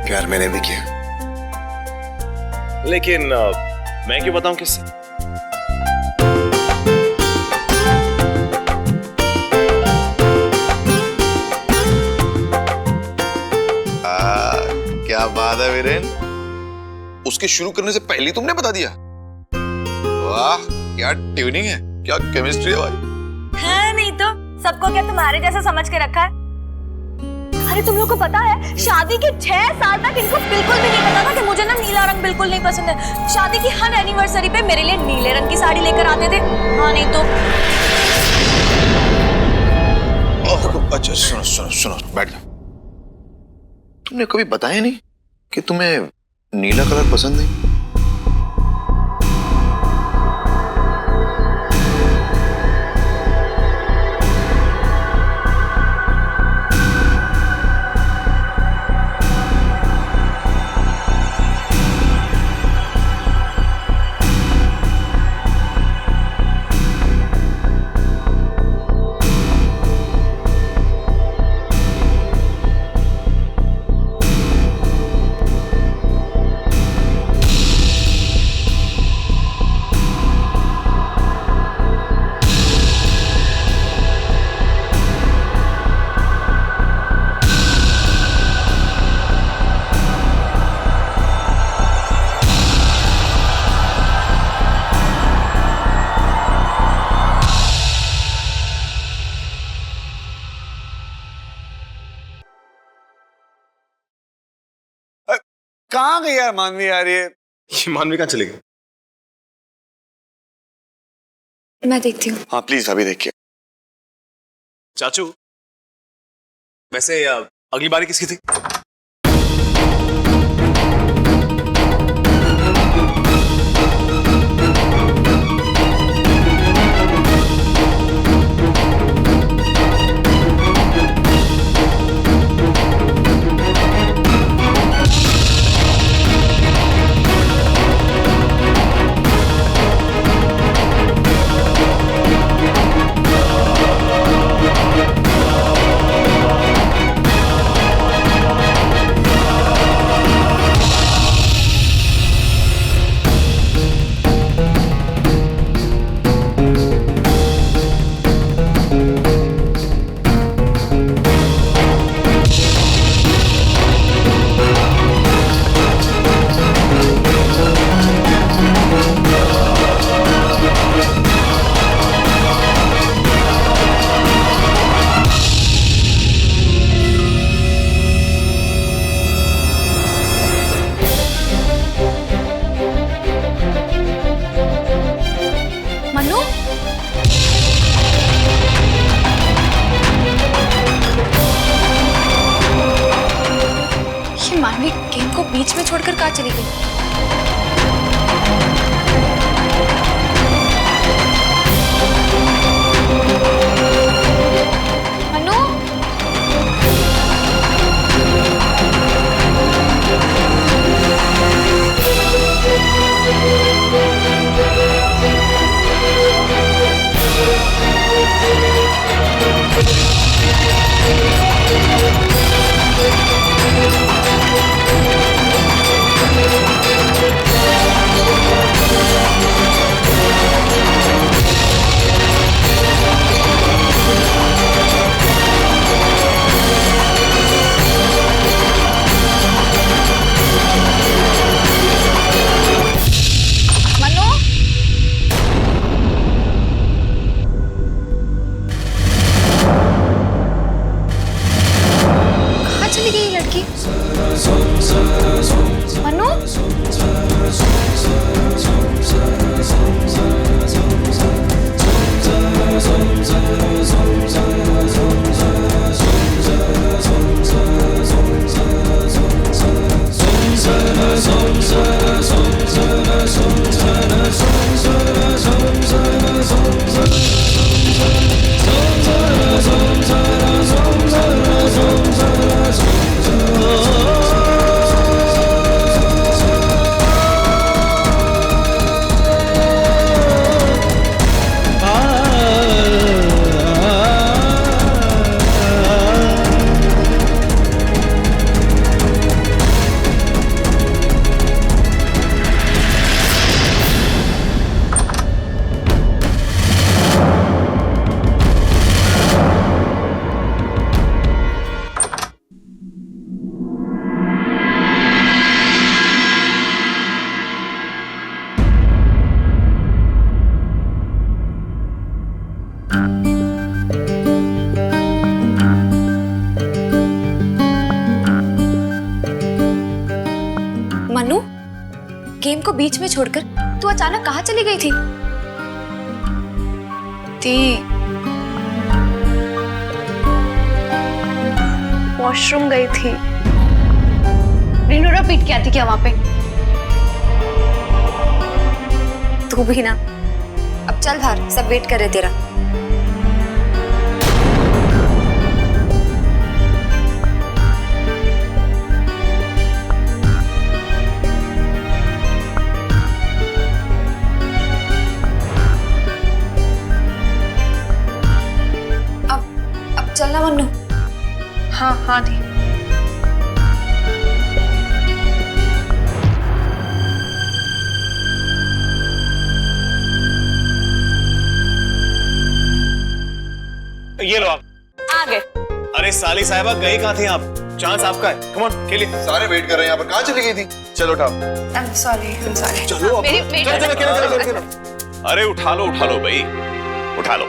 प्यार मैंने भी किया, लेकिन मैं क्यों बताऊं किससे? क्या बात है वीरेन, उसके शुरू करने से पहले तुमने बता दिया। वाह क्या ट्यूनिंग है, क्या केमिस्ट्री है भाई। है नहीं तो सबको क्या तुम्हारे जैसा समझ के रखा है। अरे तुम लोग को पता है शादी के 6 साल तक इनको बिल्कुल भी नहीं पता था कि मुझे ना नीला रंग बिल्कुल नहीं पसंद है। शादी की हर एनिवर्सरी पे मेरे लिए नीले रंग की साड़ी लेकर आते थे। हाँ नहीं तो। अच्छा सुनो सुनो सुनो, बैठ जाओ। तुमने कभी बताया नहीं कि तुम्हें नीला कलर पसंद नहीं। कहाँ गई यार मानवी यार ये मानवी कहाँ चली गई? मैं देखती हूँ। हाँ प्लीज अभी देखिए। चाचू, वैसे अगली बारी किसकी थी? मानवी गेम को बीच में छोड़कर कहाँ चली गई? मनु? कहाँ चली गई ये लड़की? मनु, गेम को बीच में छोड़कर तू अचानक कहाँ चली गई थी? वॉशरूम गई थी। रिनोरा पीट के आती क्या वहां पे? तू भी ना। अब चल बाहर, सब वेट कर रहे तेरा। अब चलना मन्नू। हाँ हाँ ठीक। ये लो आप। आ गए। अरे साली साहिबा गई कहाँ थी आप? चांस आपका है, कम ऑन खेलिए। सारे वेट कर रहे हैं यहाँ पर, कहाँ चली गई थी? चलो उठाओ। I'm sorry, I'm sorry। चलो अब। मेरी चलो। अरे उठा लो भाई, उठा लो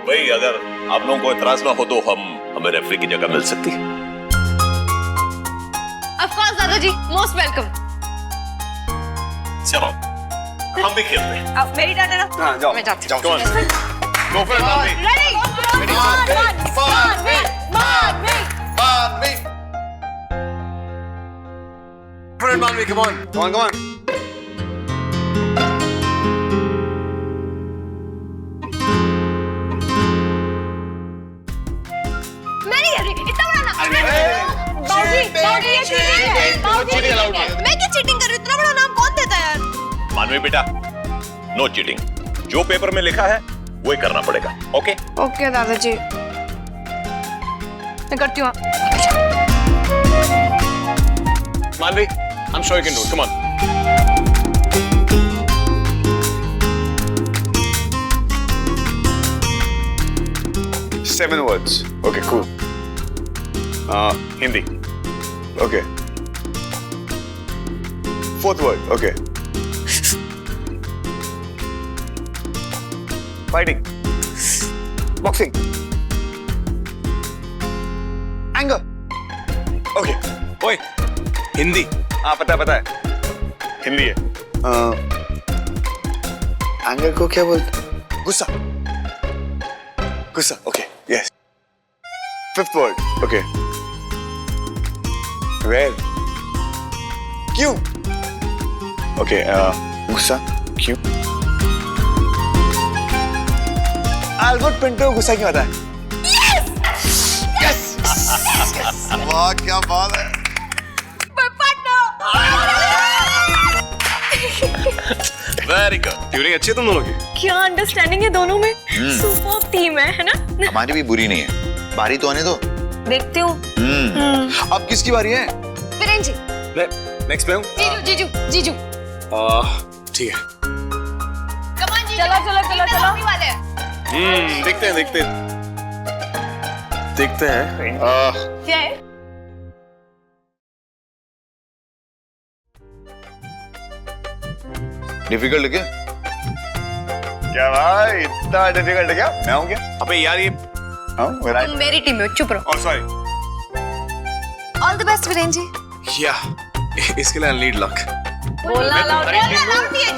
भाई। अगर आप लोगों को इतराज ना हो तो हमें रेफरी की जगह मिल सकती है। Of course दादाजी, most welcome। चलो हम भी खेलते हैं। अब मेरी टर्न है ना? हाँ जाओ। मैं जाती जाओ, हूँ। Go for it, Manvi। Ready? For it, Manvi, come on। Come on, come on। मैं नहीं कर रही, इतना बड़ा नाम। बाउजी, ये चीटिंग है। बाउजी, मैं क्या चीटिंग कर रही हूँ? इतना बड़ा नाम कौन देता है यार? मानवी बेटा, नो चीटिंग। जो पेपर में लिखा है वही करना पड़ेगा, ओके? ओके दादाजी, मैं करती हूँ। मानवी, I'm sure you can do it, come on। Seven words. Okay, cool. Hindi. Okay. Fourth word. Okay. Fighting. Boxing. Anger. Okay. ओए, हिंदी। हाँ पता है। हिंदी है। एंगर को क्या बोलते? गुस्सा। गुस्सा। Okay. Yes. Fifth word. Okay. Rare. क्यों? ओके। गुस्सा। क्यों? अल्बर्ट पिंटो गुस्सा क्यों आता है? यस। वाह क्या बात है। Very good. ट्यूनिंग अच्छी है तुम दोनों की। क्या अंडरस्टैंडिंग है दोनों में? सुपर टीम है ना? हमारी भी बुरी नहीं है, बारी तो आने दो। देखती हूँ। अब किसकी बारी है? वीरेन जी। नेक्स्ट पे हूँ। जीजू। ठीक है। चलो। देखते हैं। क्या है? डिफिकल्ट क्या? क्या भाई इतना डिफिकल्ट है क्या? मैं हूँ क्या? अबे यार ये तुम मेरी टीम में हो, चुप रहो। Sorry. All the best Viren ji. या इसके लिए आई नीड लक। बोलना अलाउड है। भैया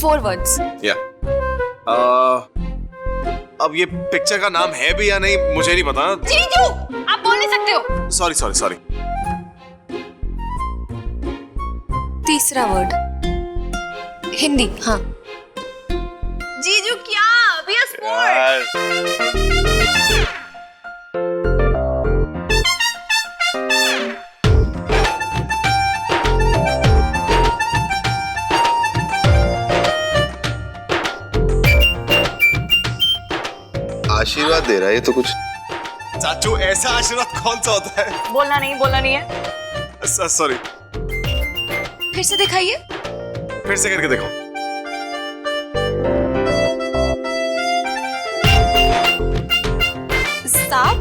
4 वर्ड्स। या अब ये पिक्चर का नाम है भी या नहीं मुझे नहीं पता। जीजू, आप बोल नहीं सकते हो। सॉरी। तीसरा वर्ड हिंदी। हाँ जीजू क्या? We are sport। आशीर्वाद दे रहा है ये तो कुछ। चाचू ऐसा आशीर्वाद कौन सा होता है? बोलना नहीं है। सॉरी। फिर से दिखाइए। फिर से करके देखो। सांप।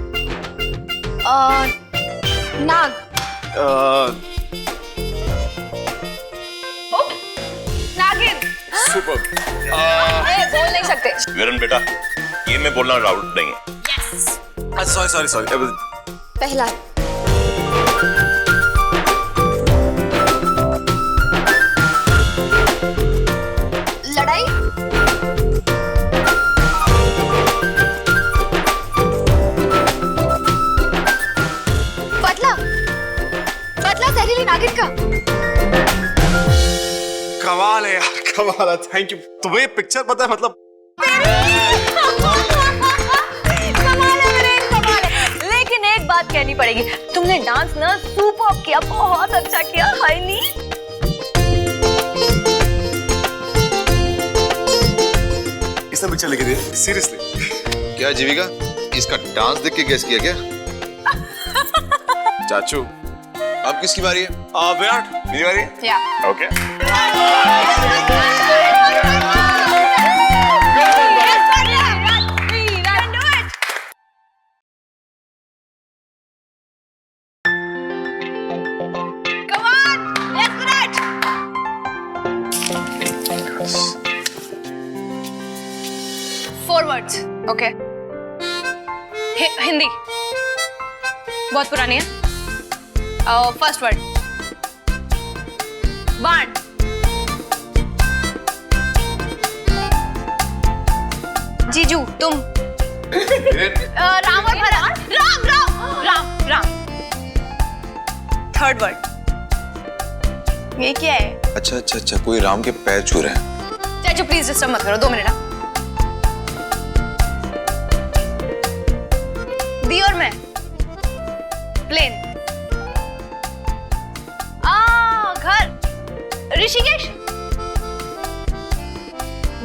नाग। नागिन। सुपर। बोल नहीं सकते। वीरन बेटा, ये में बोलना अलाउड नहीं है। सॉरी। पहला। लड़ाई। बदला। बदला जहरीली नागिन का। कमाल है यार, कमाल है। Thank you. तुम्हें पिक्चर पता है मतलब? कमाल है मेरे, कमाल है। लेकिन एक बात कहनी पड़ेगी, तुमने डांस ना सुपर किया, बहुत अच्छा किया। हाय नी। इसने पिक्चर लिखी थी सीरियसली। क्या जीविका, इसका डांस देख के गेस किया क्या? चाचू अब किसकी बारी है? विराट, मेरी बारी है? या। ओके। Forwards, okay. हिंदी बहुत पुरानी है। फर्स्ट वर्ड बाण। जीजू तुम। राम और भरत। राम राम राम राम। थर्ड वर्ड ये क्या है? अच्छा, कोई राम के पैर छू रहे हैं। चाचू प्लीज डिस्टर्ब मत करो, 2 मिनट। दी और मैं। प्लेन। घर। ऋषिकेश।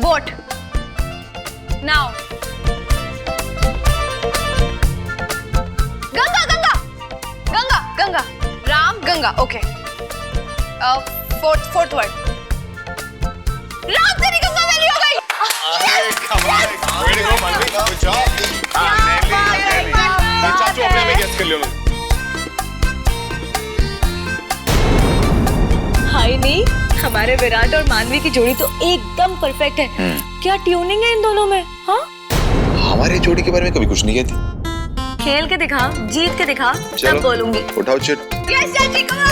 बोट। नाव। Ganga Ganga Ganga Ganga. Ram Ganga, okay. Fourth word Ram तेरी गंगा मैली हो गई। चाचू अपने में गेस कर लियो। हाय नी, हमारे विराट और मानवी की जोड़ी तो एकदम परफेक्ट है। क्या ट्यूनिंग है इन दोनों में? हाँ, हमारे जोड़ी के बारे में कभी कुछ नहीं कहती। खेल के दिखा, जीत के दिखा, तब बोलूंगी। उठाओ चिट। यस चाची, कम ऑन।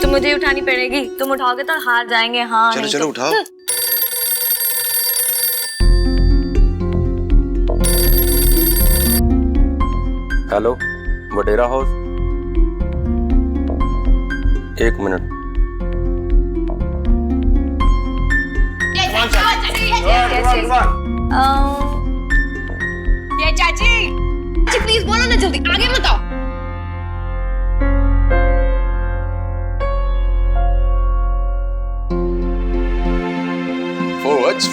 मुझे उठानी पड़ेगी, तुम उठाओगे तो हार जाएंगे। हाँ चलो उठाओ। हेलो, वडेरा हाउस। 1 मिनट। ये चाची प्लीज बोलो ना जल्दी, आगे बताओ।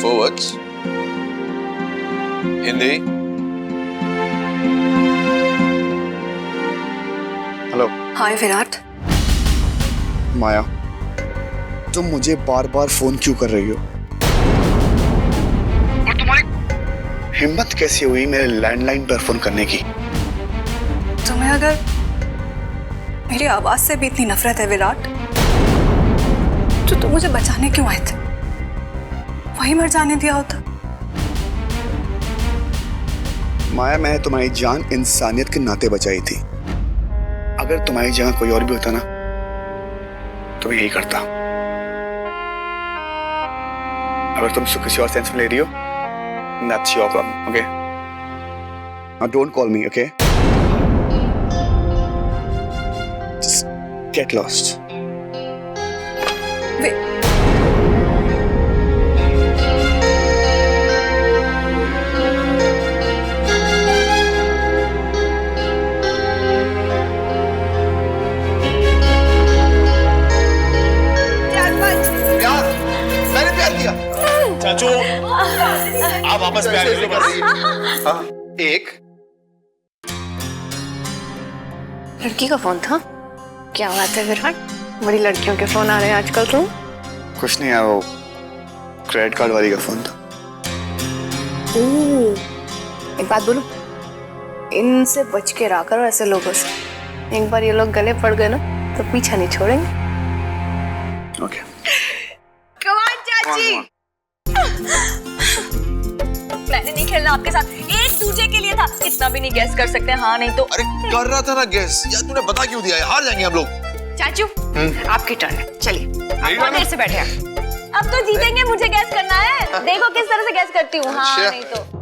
Forwards. हिंदी। हेलो। हाय विराट। माया, तुम मुझे बार बार फोन क्यों कर रही हो? और तुम्हारी हिम्मत कैसी हुई मेरे लैंडलाइन पर फोन करने की? तुम्हें अगर मेरी आवाज से भी इतनी नफरत है विराट, तो तुम मुझे बचाने क्यों आए थे? वही मर जाने दिया होता। माया, मैंने तुम्हारी जान इंसानियत के नाते बचाई थी। अगर तुम्हारी जगह कोई और भी होता ना, तो यही करता। अगर तुम किसी और सेंस में ले रही हो, that's your problem, okay? Now don't call me, okay? Just get lost. Wait. चाचू आप वापस प्यार करो बस। 1 लड़की का फोन था? क्या बात है विराट, बड़ी लड़कियों के फोन आ रहे हैं आजकल। तुम? कुछ नहीं यार, वो क्रेडिट कार्ड वाली का फोन था। एक बात बोलूं, इनसे बच के रहा करो, ऐसे लोगों से। एक बार ये लोग गले पड़ गए ना तो पीछा नहीं छोड़ेंगे। ओके। कमाल चाची। मैंने नहीं खेलना आपके साथ, एक दूसरे के लिए था। इतना भी नहीं गैस कर सकते, हाँ नहीं तो। अरे कर रहा था ना गैस यार, तूने बता क्यों दिया है? हार जाएंगे हम लोग। चाचू आपकी टर्न है, चलिए आप और देर से बैठे हैं। अब तो जीतेंगे, मुझे गैस करना है। देखो किस तरह से गैस करती हूँ, हाँ अच्छा। नहीं तो।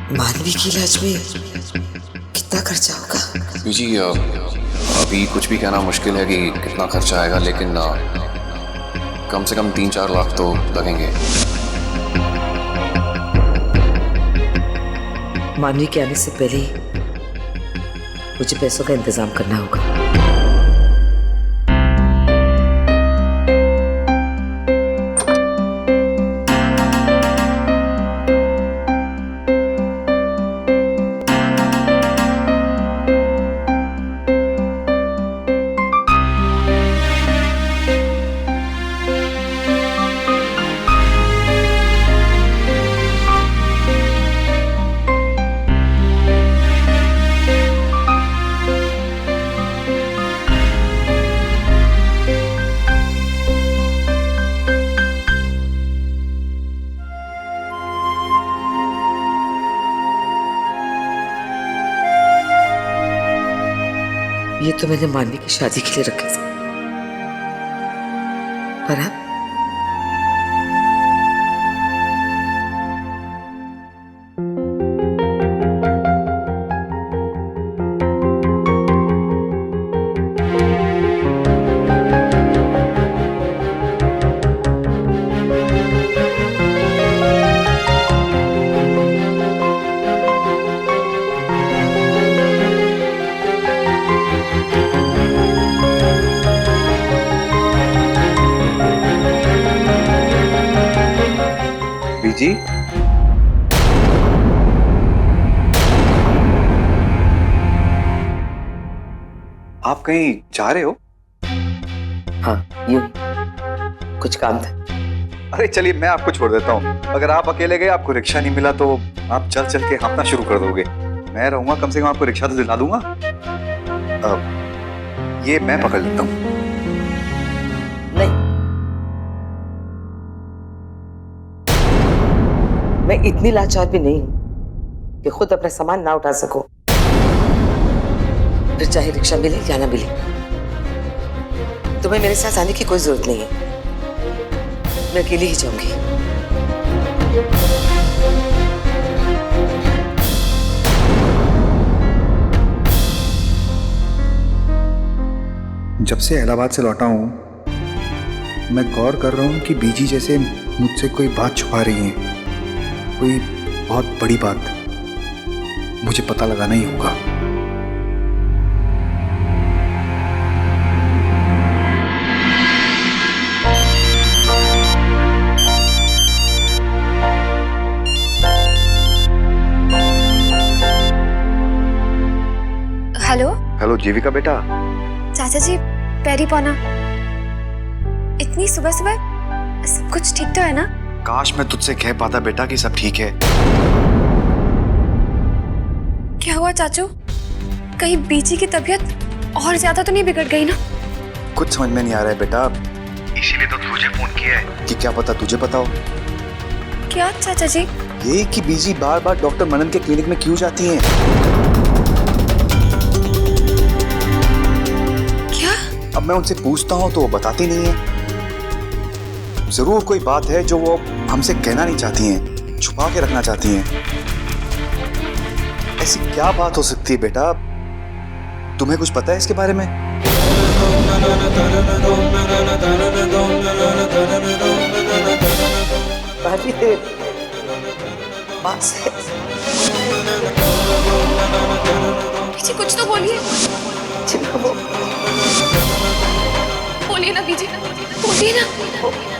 मानवी की इलाज में कितना खर्चा होगा? जी अभी कुछ भी कहना मुश्किल है कि कितना खर्चा आएगा, लेकिन कम से कम 3-4 लाख तो लगेंगे। मानवी के आने से पहले ही मुझे पैसों का इंतजाम करना होगा। ये तो मैंने मानवी की शादी के लिए रखे थे, पर अब जी आप कहीं जा रहे हो? हाँ, यूं कुछ काम था। अरे चलिए मैं आपको छोड़ देता हूँ। अगर आप अकेले गए, आपको रिक्शा नहीं मिला तो आप चल चल के हाँफना शुरू कर दोगे। मैं रहूंगा, कम से कम आपको रिक्शा तो दिला दूंगा। ये मैं पकड़ लेता हूँ। नहीं, मैं इतनी लाचार भी नहीं हूं कि खुद अपना सामान ना उठा सको, फिर चाहे रिक्शा मिले या ना मिले। तुम्हें मेरे साथ आने की कोई जरूरत नहीं है, मैं अकेले ही जाऊंगी। जब से इलाहाबाद से लौटा हूं, मैं गौर कर रहा हूं कि बीजी जैसे मुझसे कोई बात छुपा रही है, कोई बहुत बड़ी बात। मुझे पता लगाना ही होगा। हेलो हेलो जीविका बेटा। चाचा जी, पैरी पौना। इतनी सुबह सुबह सब कुछ ठीक तो है ना? काश मैं तुझसे कह पाता बेटा कि सब ठीक है। क्या हुआ चाचू? कहीं बीजी की तबीयत और ज्यादा तो नहीं बिगड़ गई ना? कुछ समझ में नहीं आ रहा है बेटा, इसीलिए तो तुझे फोन किया है कि क्या पता तुझे पता हो। क्या चाचा जी? ये कि बीजी बार बार डॉक्टर मनन के क्लिनिक में क्यों जाती हैं? अब मैं उनसे पूछता हूँ तो वो बताती नहीं है। जरूर कोई बात है जो वो हमसे कहना नहीं चाहती हैं, छुपा के रखना चाहती हैं। ऐसी क्या बात हो सकती है बेटा? तुम्हें कुछ पता है इसके बारे में? काफी देर बात से पीछे कुछ तो बोलिए। चिल्लाओ। होगी ना?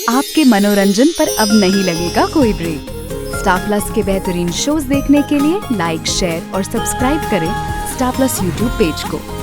आपके मनोरंजन पर अब नहीं लगेगा कोई ब्रेक। स्टार प्लस के बेहतरीन शोज देखने के लिए लाइक, शेयर और सब्सक्राइब करें स्टार प्लस यूट्यूब पेज को।